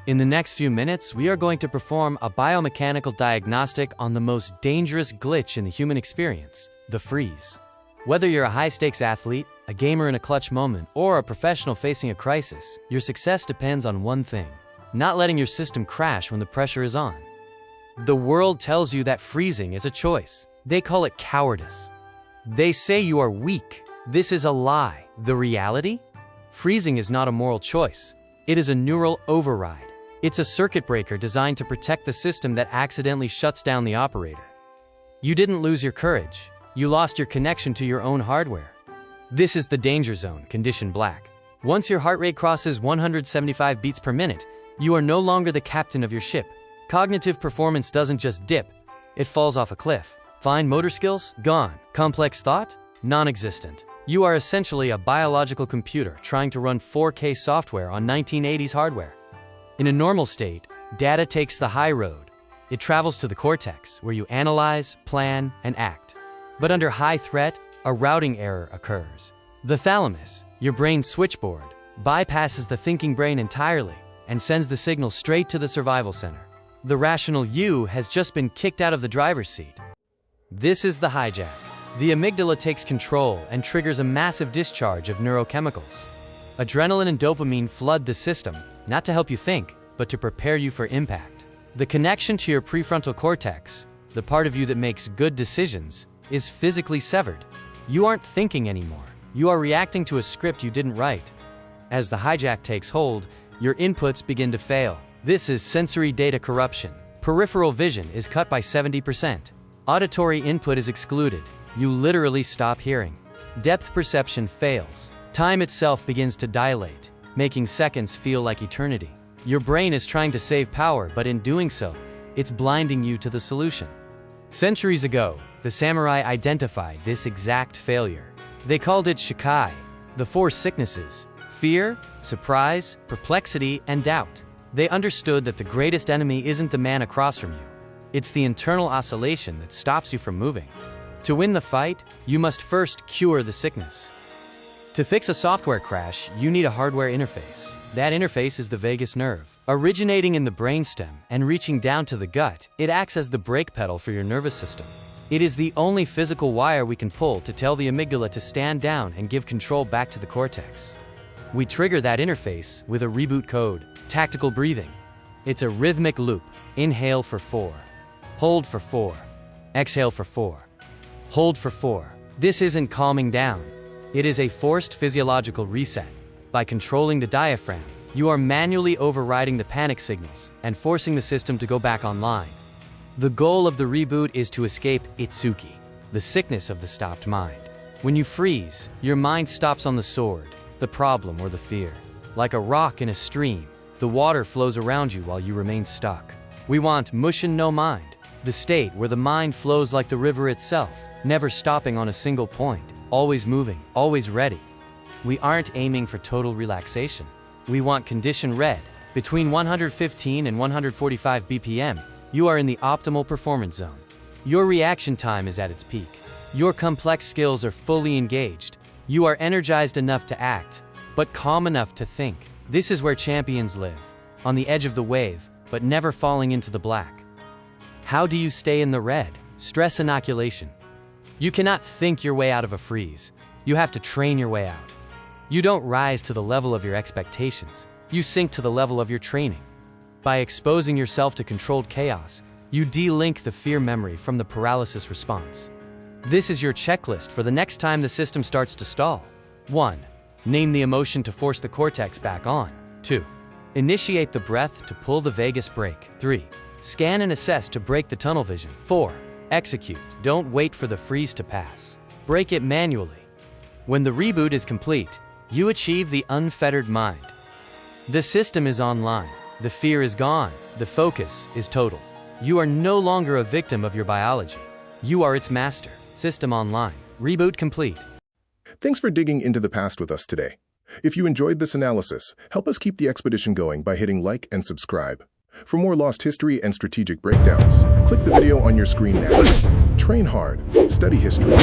In the next few minutes, we are going to perform a biomechanical diagnostic on the most dangerous glitch in the human experience, the freeze. Whether you're a high-stakes athlete, a gamer in a clutch moment, or a professional facing a crisis, your success depends on one thing: not letting your system crash when the pressure is on. The world tells you that freezing is a choice. They call it cowardice. They say you are weak. This is a lie. The reality? Freezing is not a moral choice. It is a neural override. It's a circuit breaker designed to protect the system that accidentally shuts down the operator. You didn't lose your courage. You lost your connection to your own hardware. This is the danger zone, condition black. Once your heart rate crosses 175 beats per minute, you are no longer the captain of your ship. Cognitive performance doesn't just dip, it falls off a cliff. Fine motor skills? Gone. Complex thought? Non-existent. You are essentially a biological computer trying to run 4K software on 1980s hardware. In a normal state, data takes the high road. It travels to the cortex, where you analyze, plan, and act. But under high threat, a routing error occurs. The thalamus, your brain's switchboard, bypasses the thinking brain entirely and sends the signal straight to the survival center. The rational you has just been kicked out of the driver's seat. This is the hijack. The amygdala takes control and triggers a massive discharge of neurochemicals. Adrenaline and dopamine flood the system, not to help you think, but to prepare you for impact. The connection to your prefrontal cortex, the part of you that makes good decisions, is physically severed. You aren't thinking anymore. You are reacting to a script you didn't write. As the hijack takes hold, your inputs begin to fail. This is sensory data corruption. Peripheral vision is cut by 70%. Auditory input is excluded. You literally stop hearing. Depth perception fails. Time itself begins to dilate, making seconds feel like eternity. Your brain is trying to save power, but in doing so, it's blinding you to the solution. Centuries ago, the samurai identified this exact failure. They called it Shikai, the four sicknesses: fear, surprise, perplexity, and doubt. They understood that the greatest enemy isn't the man across from you. It's the internal oscillation that stops you from moving. To win the fight, you must first cure the sickness. To fix a software crash, you need a hardware interface. That interface is the vagus nerve. Originating in the brainstem and reaching down to the gut, it acts as the brake pedal for your nervous system. It is the only physical wire we can pull to tell the amygdala to stand down and give control back to the cortex. We trigger that interface with a reboot code, tactical breathing. It's a rhythmic loop. Inhale for 4. Hold for 4. Exhale for 4. Hold for 4. This isn't calming down. It is a forced physiological reset. By controlling the diaphragm, you are manually overriding the panic signals and forcing the system to go back online. The goal of the reboot is to escape Itsuki, the sickness of the stopped mind. When you freeze, your mind stops on the sword, the problem, or the fear. Like a rock in a stream, the water flows around you while you remain stuck. We want mushin no mind, the state where the mind flows like the river itself, never stopping on a single point, always moving, always ready. We aren't aiming for total relaxation. We want condition red. Between 115 and 145 BPM, you are in the optimal performance zone. Your reaction time is at its peak. Your complex skills are fully engaged. You are energized enough to act, but calm enough to think. This is where champions live, on the edge of the wave, but never falling into the black. How do you stay in the red? Stress inoculation. You cannot think your way out of a freeze. You have to train your way out. You don't rise to the level of your expectations. You sink to the level of your training. By exposing yourself to controlled chaos, you de-link the fear memory from the paralysis response. This is your checklist for the next time the system starts to stall. 1. Name the emotion to force the cortex back on. 2. Initiate the breath to pull the vagus brake. 3. Scan and assess to break the tunnel vision. 4. Execute. Don't wait for the freeze to pass. Break it manually. When the reboot is complete, you achieve the unfettered mind. The system is online. The fear is gone. The focus is total. You are no longer a victim of your biology. You are its master. System online. Reboot complete. Thanks for digging into the past with us today. If you enjoyed this analysis, help us keep the expedition going by hitting like and subscribe. For more lost history and strategic breakdowns, click the video on your screen now. Train hard, study history,